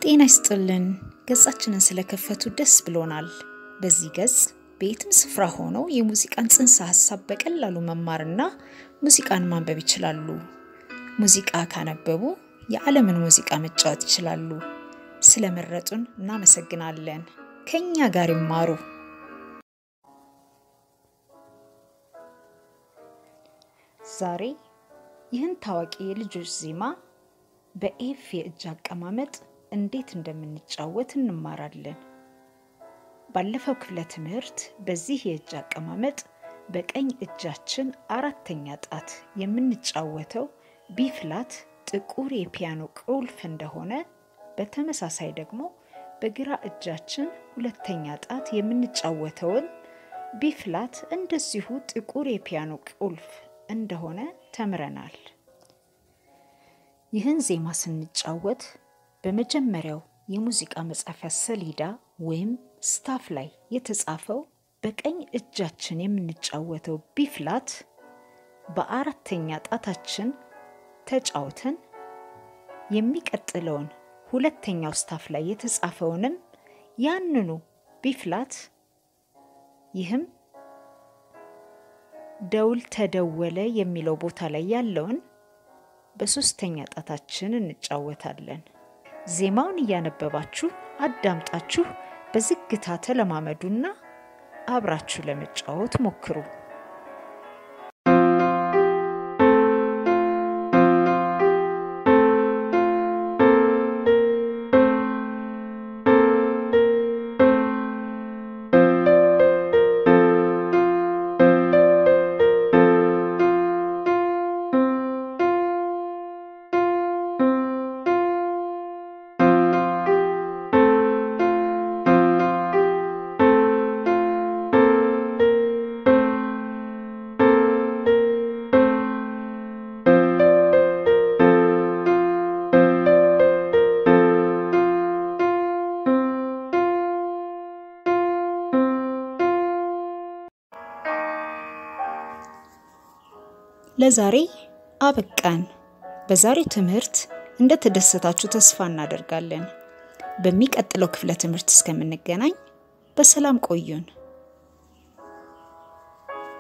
ጤና ይስጥልን ገጻችንን ስለከፈቱ ደስ ብሎናል። በዚህ ገጽ በየትም ስፍራ ሆነው የሙዚቃን ጽንሰ ሐሳብ በቀላሉ መማርና ሙዚቃን ማንበብ ይችላሉ። ሙዚቃ ካነበቡ የዓለምን ሙዚቃ መጫወት ይችላሉ። ስለመረጡን እናመሰግናለን። ከኛ ጋር ይማሩ። ዛሬ ይህን ታዋቂ የልጆች ዜማ በኤፍ የእጅ አቀማመጥ እንዴት እንደምንጫወት እንማራለን። ባለፈው ክፍለ ትምህርት በዚህ የእጅ አቀማመጥ በቀኝ እጃችን አራተኛ ጣት የምንጫወተው ቢ ፍላት ጥቁር የፒያኖ ቁልፍ እንደሆነ፣ በተመሳሳይ ደግሞ በግራ እጃችን ሁለተኛ ጣት የምንጫወተውን ቢ ፍላት እንደዚሁ ጥቁር የፒያኖ ቁልፍ እንደሆነ ተምረናል። ይህን ዜማ ስንጫወት በመጀመሪያው የሙዚቃ መጻፊያ ሰሌዳ ወይም ስታፍ ላይ የተጻፈው በቀኝ እጃችን የምንጫወተው ቢ ፍላት በአራተኛ ጣታችን ተጫውተን የሚቀጥለውን ሁለተኛው ስታፍ ላይ የተጻፈውንም ያንኑ ቢ ፍላት ይህም ደውል ተደወለ የሚለው ቦታ ላይ ያለውን በሶስተኛ ጣታችን እንጫወታለን። ዜማውን እያነበባችሁ አዳምጣችሁ በዝግታ ተለማመዱና አብራችሁ ለመጫወት ሞክሩ። ለዛሬ አበቃን። በዛሬው ትምህርት እንደተደሰታችሁ ተስፋ እናደርጋለን። በሚቀጥለው ክፍለ ትምህርት እስከምንገናኝ በሰላም ቆዩን።